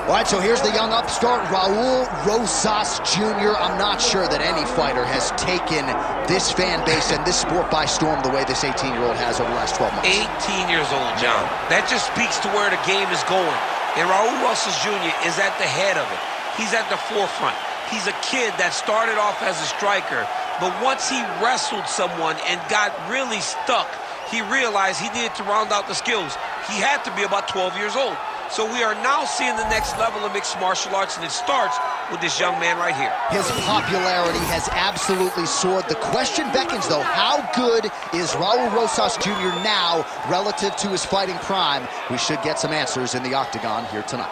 All right, so here's the young upstart, Raul Rosas Jr. I'm not sure that any fighter has taken this fan base and this sport by storm the way this 18-year-old has over the last 12 months. 18 years old, John. That just speaks to where the game is going. And Raul Rosas Jr. is at the head of it. He's at the forefront. He's a kid that started off as a striker, but once he wrestled someone and got really stuck, he realized he needed to round out the skills. He had to be about 12 years old. So we are now seeing the next level of mixed martial arts, and it starts with this young man right here. His popularity has absolutely soared. The question beckons, though, how good is Raul Rosas Jr. now relative to his fighting prime? We should get some answers in the octagon here tonight.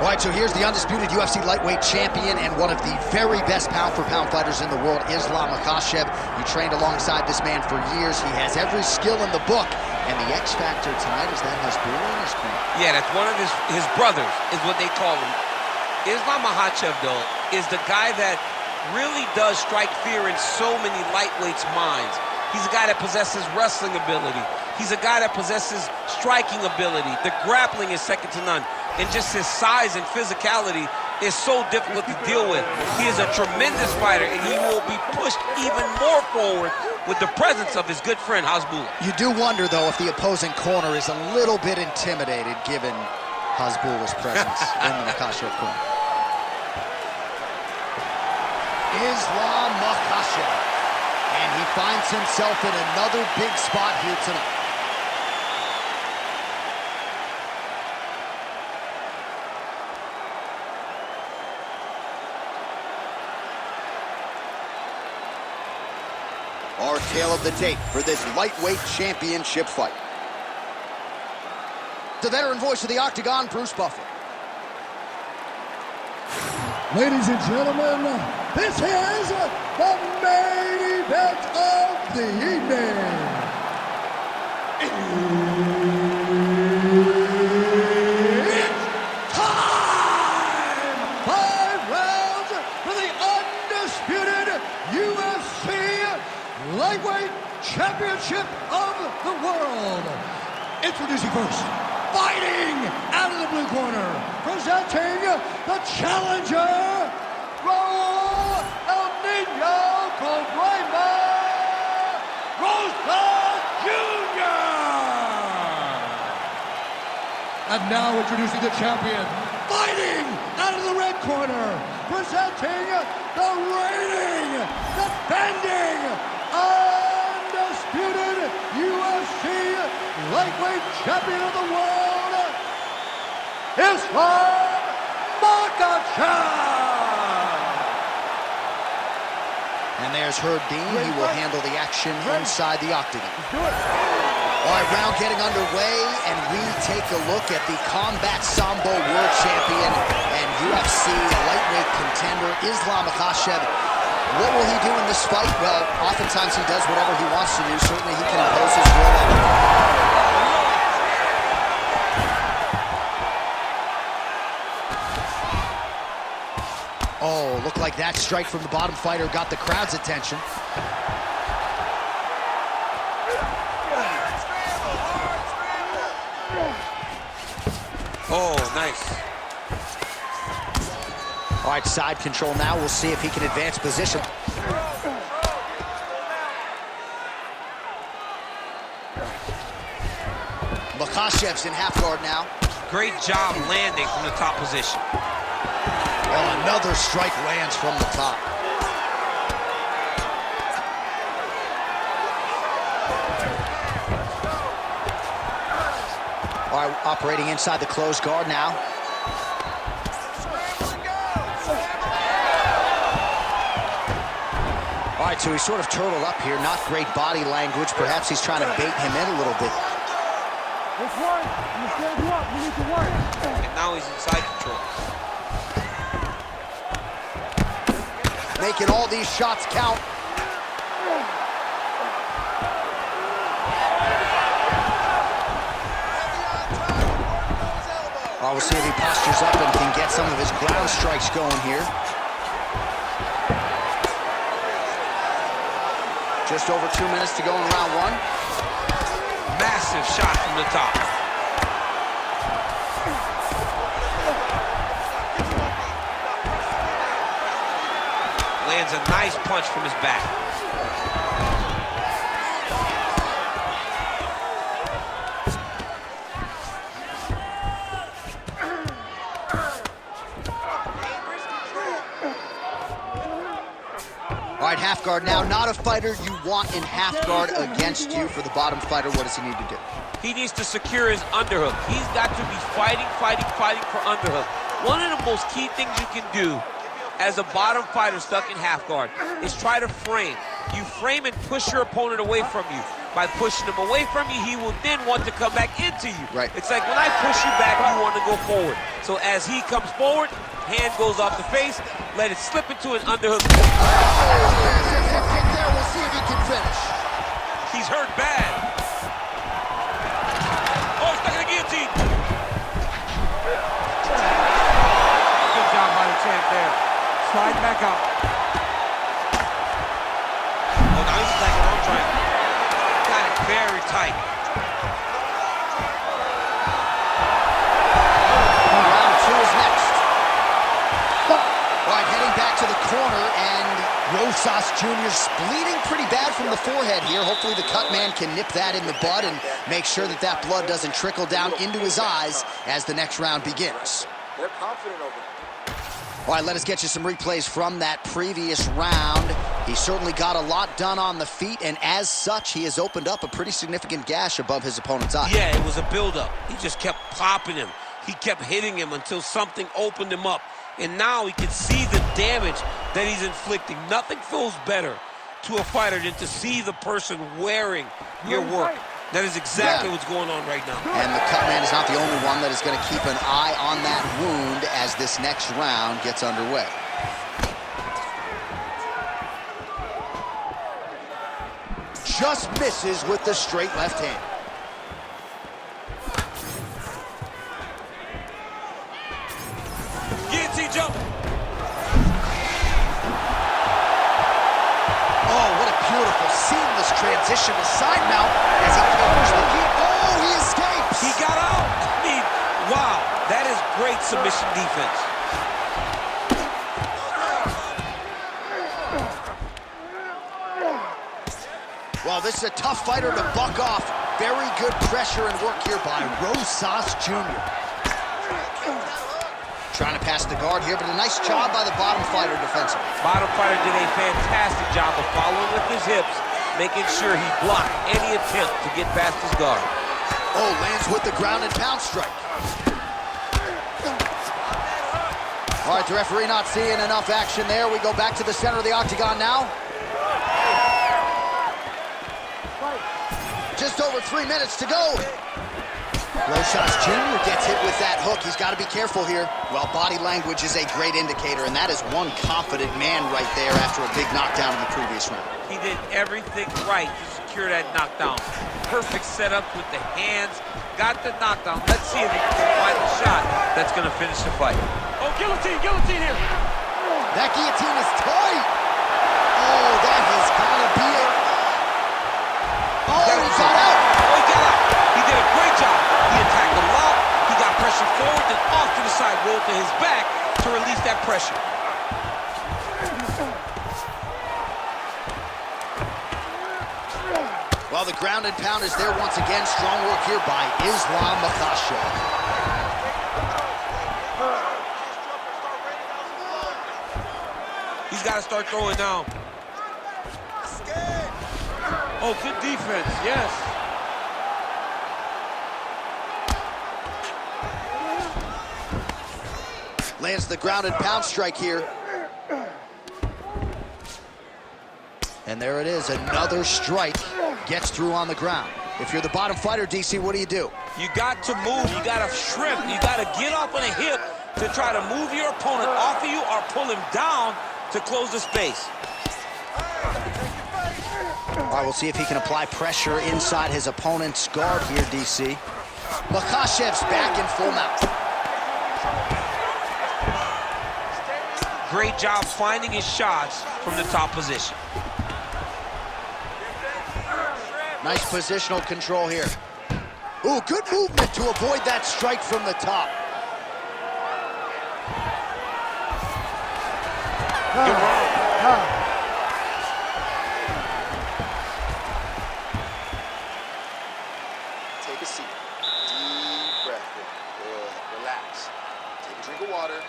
All right, so here's the undisputed UFC lightweight champion and one of the very best pound-for-pound fighters in the world, Makhachev. You trained alongside this man for years. He has every skill in the book. And the X factor tonight is that Hasbulla in his corner. Yeah, that's one of his brothers, is what they call him. Makhachev, though, is the guy that really does strike fear in so many lightweights' minds. He's a guy that possesses wrestling ability. He's a guy that possesses striking ability. The grappling is second to none. And just his size and physicality is so difficult to deal with. He is a tremendous fighter, and he will be pushed even more forward with the presence of his good friend, Hasbulla. You do wonder, though, if the opposing corner is a little bit intimidated given Hasbulla's presence in the Makhachev corner. Makhachev. And he finds himself in another big spot here tonight. Our tale of the tape for this lightweight championship fight. The veteran voice of the Octagon, Bruce Buffer. Ladies and gentlemen, this is the main event of the evening. It's time! 5 rounds for the undisputed UFC Lightweight Championship of the world. Introducing first, fighting out of the blue corner, presenting the challenger, Raul El Niño Cobrema Rosas Jr. And now introducing the champion, fighting out of the red corner, presenting the reigning, defending, undisputed UFC lightweight champion of the world, Makhachev. And there's Herb Dean. He will handle the action inside the octagon. All right, round getting underway, and we take a look at the Combat Sambo World Champion and UFC lightweight contender, Makhachev. What will he do in this fight? Well, oftentimes he does whatever he wants to do. Certainly he can impose his will on him. Oh, looked like that strike from the bottom fighter got the crowd's attention. Oh, nice. All right, side control now. We'll see if he can advance position. Makhachev's in half guard now. Great job landing from the top position. Oh, another strike lands from the top. All All right, operating inside the closed guard now. All right, so he's sort of turtled up here. Not great body language. Perhaps he's trying to bait him in a little bit. Let's work. I'm gonna stand you up. We need to work. And now he's inside control. Making all these shots count. We'll see if he postures up and can get some of his ground strikes going here. Just over 2 minutes to go in round one. Massive shot from the top. Lands a nice punch from his back. All right, half guard now. Not a fighter you want in half guard against you. For the bottom fighter, what does he need to do? He needs to secure his underhook. He's got to be fighting for underhook. One of the most key things you can do as a bottom fighter stuck in half guard is try to frame. You frame and push your opponent away from you. By pushing him away from you, he will then want to come back into you. Right. It's like when I push you back, you want to go forward. So as he comes forward, hand goes off the face, let it slip into an underhook. Oh, there's a hip kick there. We'll see if he can finish. He's hurt bad. Oh, stuck in the guillotine. Good job by the champ there. Slide back up. Oh, now he's like an arm triangle. Got it very tight. Round two is next. All right, heading back to the corner, and Rosas Jr.'s bleeding pretty bad from the forehead here. Hopefully the cut man can nip that in the bud and make sure that that blood doesn't trickle down into his eyes as the next round begins. They're confident over it. All right, let us get you some replays from that previous round. He certainly got a lot done on the feet, and as such, he has opened up a pretty significant gash above his opponent's eye. Yeah, it was a buildup. He just kept popping him. He kept hitting him until something opened him up. And now he can see the damage that he's inflicting. Nothing feels better to a fighter than to see the person wearing your work. That is exactly what's going on right now. And the cut man is not the only one that is going to keep an eye on that wound as this next round gets underway. Just misses with the straight left hand. Guillotine jump. Oh, what a beautiful, seamless transition to side mount as he counters the kick. Oh, he escapes. He got out. I mean, wow, that is great submission defense. Well, this is a tough fighter to buck off. Very good pressure and work here by Rosas Jr. Trying to pass the guard here, but a nice job by the bottom fighter defensively. Bottom fighter did a fantastic job of following with his hips, making sure he blocked any attempt to get past his guard. Oh, lands with the ground and pound strike. All right, the referee not seeing enough action there. We go back to the center of the octagon now. Just over 3 minutes to go. Rosas Jr. gets hit with that hook. He's got to be careful here. Well, body language is a great indicator, and that is one confident man right there after a big knockdown in the previous round. He did everything right to secure that knockdown. Perfect setup with the hands. Got the knockdown. Let's see if he can find the shot that's going to finish the fight. Oh, guillotine here. That guillotine is tight. Oh, that has got to be it. Oh, he got out. Oh, he got out. He did a great job. He attacked the lock. He got pressure forward, then off to the side, rolled to his back to release that pressure. Well, the ground and pound is there once again. Strong work here by Islam Makhachev. He's got to start throwing now. Oh, good defense, yes. Lands the ground and pound strike here. And there it is, another strike. Gets through on the ground. If you're the bottom fighter, DC, what do? You got to move, you got to shrimp, you got to get up on a hip to try to move your opponent off of you or pull him down to close the space. All right, we'll see if he can apply pressure inside his opponent's guard here, DC. Makhachev's back in full mount. Great job finding his shots from the top position. Nice positional control here. Ooh, good movement to avoid that strike from the top. Take a seat. Deep breath in. Good. Relax. Take a drink of water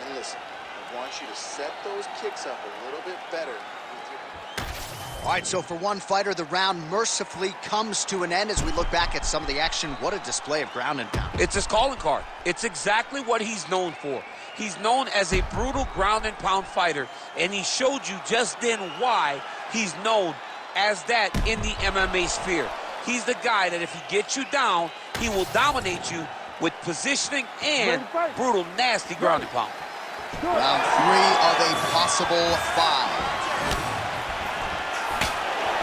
and listen. I want you to set those kicks up a little bit better with your... All right, so for one fighter, the round mercifully comes to an end as we look back at some of the action. What a display of ground and pound. It's his calling card. It's exactly what he's known for. He's known as a brutal ground and pound fighter, and he showed you just then why he's known as that in the MMA sphere. He's the guy that if he gets you down, he will dominate you with positioning and brutal, nasty ground and pound. Round 3 of a possible 5.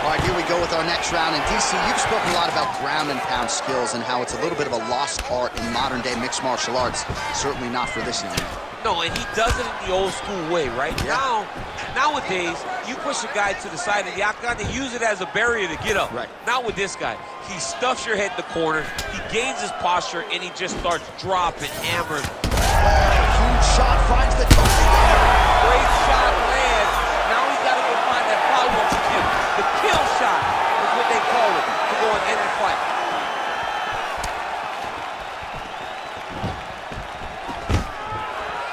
All right, here we go with our next round. And DC, you've spoken a lot about ground and pound skills and how it's a little bit of a lost art in modern-day mixed martial arts. Certainly not for this young man. No, and he does it in the old school way, right? Yeah. Nowadays, you push a guy to the side of the octagon, they use it as a barrier to get up. Right. Not with this guy. He stuffs your head in the corner, he gains his posture, and he just starts dropping, hammering. Huge shot finds the top. Great shot lands. Now he's got to go find that follow-up kill. The kill shot is what they call it to go and end the fight.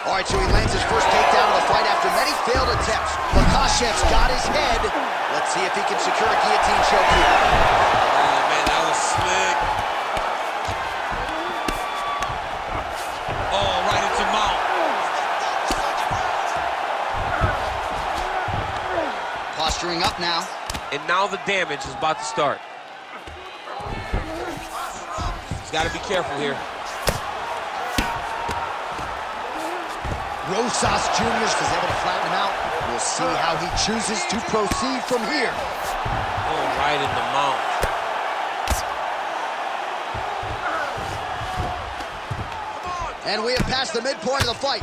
All right, so he lands his first takedown of the fight after many failed attempts. Makhachev's got his head. Let's see if he can secure a guillotine choke here. Oh, man, that was slick. Oh, right into mount. Posturing up now. And now the damage is about to start. He's got to be careful here. Rosas Jr. is able to flatten him out. We'll see how he chooses to proceed from here. Oh, right in the mount. And we have passed the midpoint of the fight.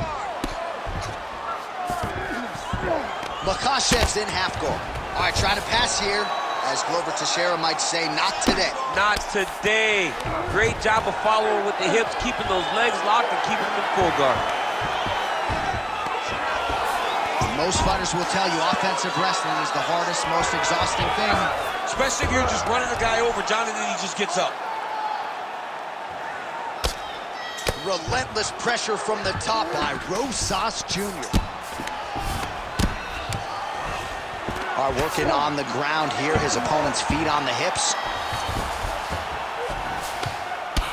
Makhachev's in half guard. All right, trying to pass here. As Glover Teixeira might say, not today. Not today. Great job of following with the hips, keeping those legs locked and keeping them in full guard. Most fighters will tell you offensive wrestling is the hardest, most exhausting thing. Especially if you're just running the guy over, John, and then he just gets up. Relentless pressure from the top by Rosas Jr. Are working on the ground here. His opponent's feet on the hips.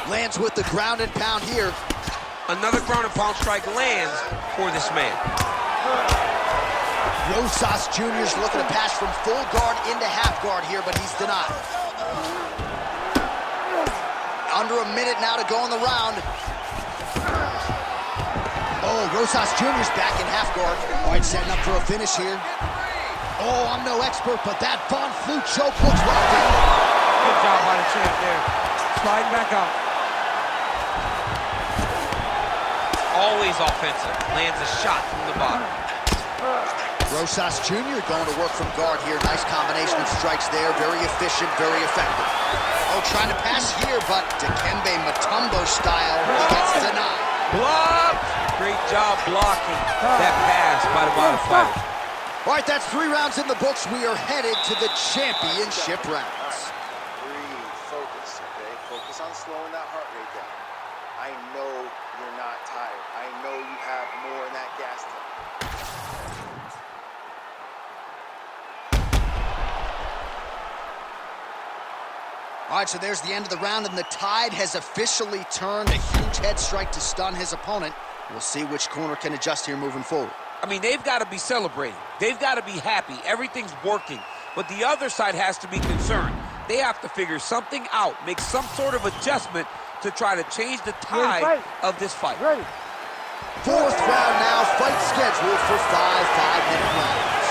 Lands with the ground and pound here. Another ground and pound strike lands for this man. Rosas Jr. is looking to pass from full guard into half guard here, but he's denied. Under a minute now to go in the round. Oh, Rosas Jr. is back in half guard. All right, setting up for a finish here. Oh, I'm no expert, but that Von Flue choke looks wealthy. Good job by the champ there. Slide back up. Always offensive. Lands a shot from the bottom. Rosas Jr. going to work from guard here. Nice combination of strikes there. Very efficient, very effective. Oh, trying to pass here, but Dikembe Mutombo style, he gets denied. Blocked! Great job blocking that pass by the bottom fighter. All right, that's 3 rounds in the books. We are headed to the championship rounds. Breathe, focus, okay? Focus on slowing that heart rate down. I know you're not tired. I know you have more in that gas tank. All right, so there's the end of the round, and the tide has officially turned. A huge head strike to stun his opponent. We'll see which corner can adjust here moving forward. I mean, they've got to be celebrating. They've got to be happy. Everything's working. But the other side has to be concerned. They have to figure something out, make some sort of adjustment to try to change the tide of this fight. Ready. Fourth round now, fight scheduled for 5 5-minute rounds.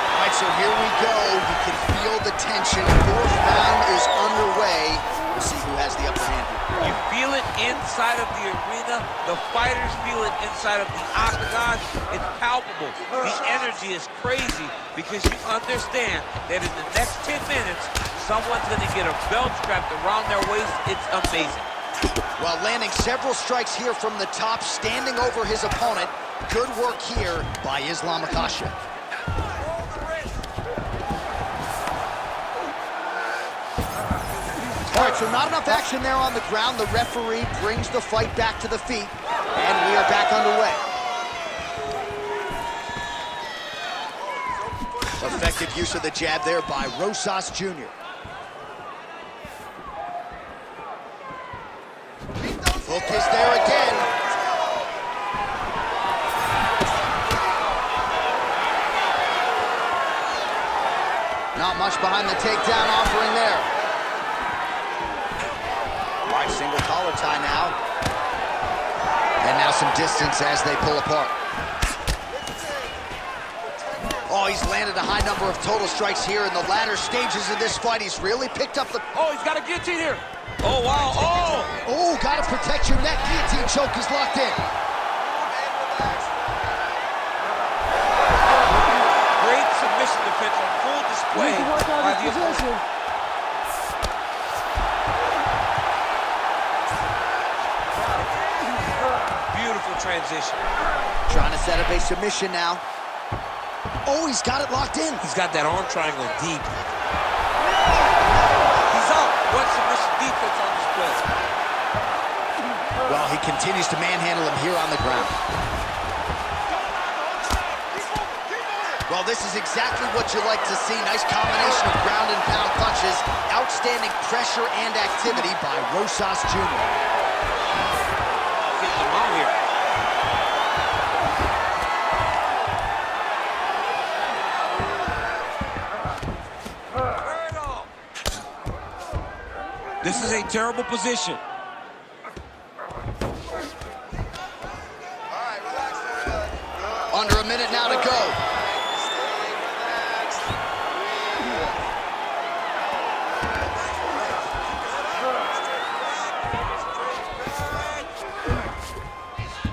All right, so here we go. You can feel the tension. Fourth round is underway. We'll see who has the upper hand here. You feel it inside of the arena. The fighters feel it inside of the octagon. It's palpable. The energy is crazy because you understand that in the next 10 minutes, someone's going to get a belt strapped around their waist. It's amazing. While landing several strikes here from the top, standing over his opponent. Good work here by Islam Makhachev. All right, so not enough action there on the ground. The referee brings the fight back to the feet, and we are back underway. Effective use of the jab there by Rosas Jr. Hook is there again. Not much behind the takedown offering there. All right, single collar tie now. And now some distance as they pull apart. Oh, he's landed a high number of total strikes here in the latter stages of this fight. He's really picked up the... Oh, he's got a guillotine here. Oh, wow. Oh! Oh, gotta protect your neck. Guillotine choke is locked in. Great submission defense on full display by the opponent. Beautiful transition. Trying to set up a submission now. Oh, he's got it locked in. He's got that arm triangle deep. He's out. What submission defense on display? Well, he continues to manhandle him here on the ground. Well, this is exactly what you like to see. Nice combination of ground and pound punches. Outstanding pressure and activity by Rosas Jr. Getting him out here. This is a terrible position. Under a minute now to go.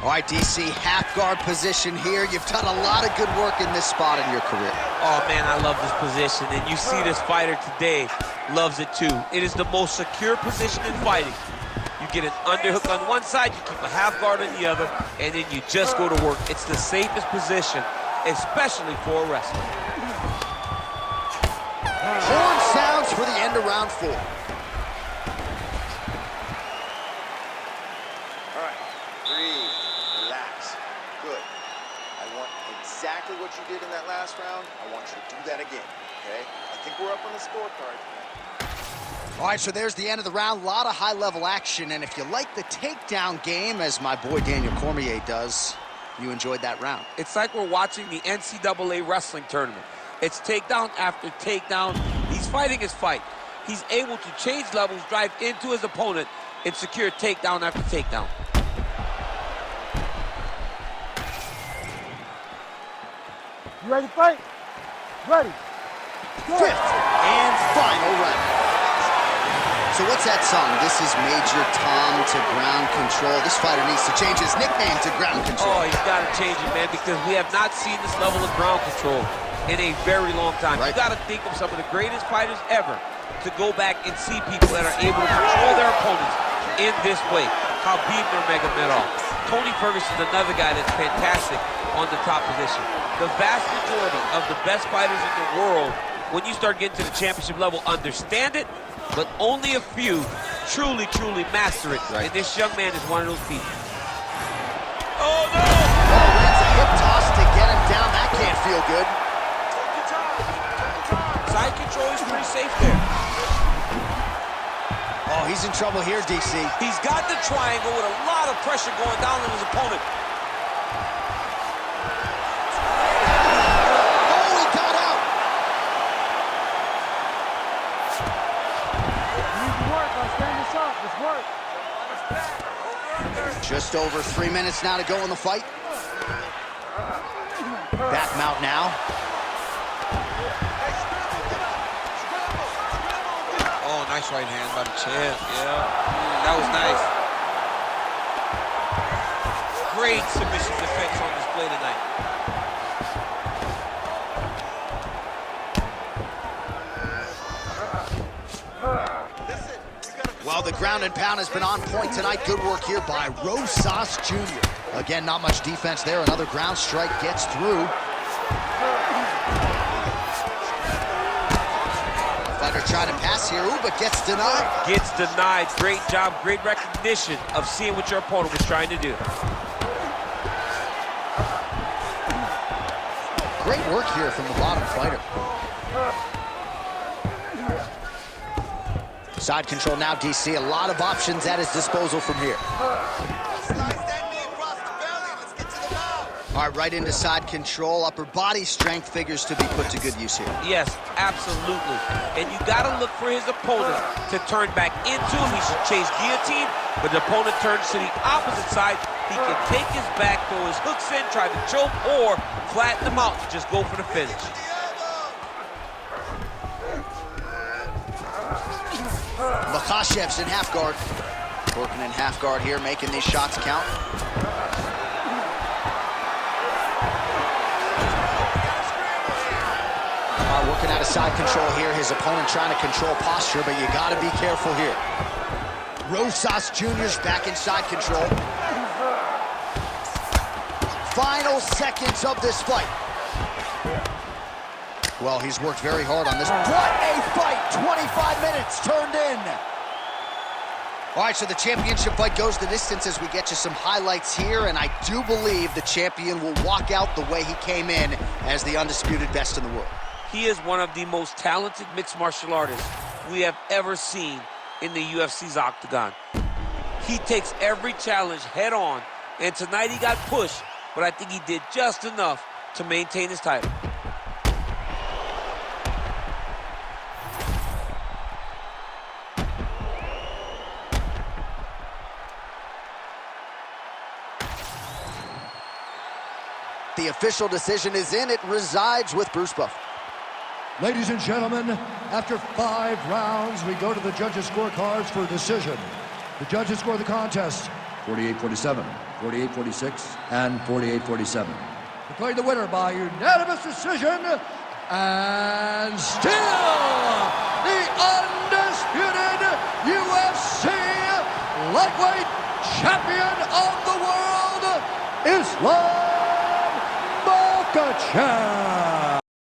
All right, DC, half guard position here. You've done a lot of good work in this spot in your career. Oh, man, I love this position. And you see this fighter today loves it, too. It is the most secure position in fighting. You get an underhook on one side, you keep a half guard on the other, and then you just go to work. It's the safest position, especially for a wrestler. Horn sounds for the end of round 4. All right, breathe, relax, good. I want exactly what you did in that last round. I want you to do that again, okay? I think we're up on the scorecard. All right, so there's the end of the round. A lot of high-level action, and if you like the takedown game, as my boy Daniel Cormier does, you enjoyed that round. It's like we're watching the NCAA wrestling tournament. It's takedown after takedown. He's fighting his fight. He's able to change levels, drive into his opponent, and secure takedown after takedown. You ready to fight? Ready. Go. Fifth and final round. So what's that song? This is Major Tom to Ground Control. This fighter needs to change his nickname to Ground Control. Oh, he's got to change it, man, because we have not seen this level of ground control in a very long time. Right. You got to think of some of the greatest fighters ever to go back and see people that are able to control their opponents in this way. Khabib Nurmagomedov. Tony Ferguson is another guy that's fantastic on the top position. The vast majority of the best fighters in the world, when you start getting to the championship level, understand it, but only a few truly master it. Right. And this young man is one of those people. Oh, no! Oh, lands a hip toss to get him down. That can't feel good. Side control is pretty safe there. Oh, he's in trouble here, DC. He's got the triangle with a lot of pressure going down on his opponent. Oh, he got out. You need to work. Let's stand this up. Let's work. Just over 3 minutes now to go in the fight. Back mount now. Oh, nice right hand by the champ. Yeah, that was nice. Great submission defense on display tonight. Well, the ground and pound has been on point tonight. Good work here by Rosas Jr. Again, not much defense there. Another ground strike gets through. Fighter trying to pass here, ooh, but gets denied. Gets denied. Great job, great recognition of seeing what your opponent was trying to do. Great work here from the bottom fighter. Side control now, DC. A lot of options at his disposal from here. All right, right into side control. Upper body strength figures to be put to good use here. Yes, absolutely. And you got to look for his opponent to turn back into him. He should chase guillotine, but the opponent turns to the opposite side. He can take his back, throw his hooks in, try to choke, or flatten him out and just go for the finish. Makhachev's in half guard. Working in half guard here, making these shots count. Working out of side control here. His opponent trying to control posture, but you got to be careful here. Rosas Jr.'s back in side control. Final seconds of this fight. Well, he's worked very hard on this. What a fight! 25 minutes turned in. All right, so the championship fight goes the distance as we get you some highlights here, and I do believe the champion will walk out the way he came in as the undisputed best in the world. He is one of the most talented mixed martial artists we have ever seen in the UFC's octagon. He takes every challenge head on, and tonight he got pushed, but I think he did just enough to maintain his title. The official decision is in. It resides with Bruce Buffer. Ladies and gentlemen, after 5 rounds, we go to the judges' scorecards for a decision. The judges score the contest 48-47, 48-46, and 48-47. Declaring the winner by unanimous decision, and still the undisputed UFC lightweight champion of the world, Makhachev.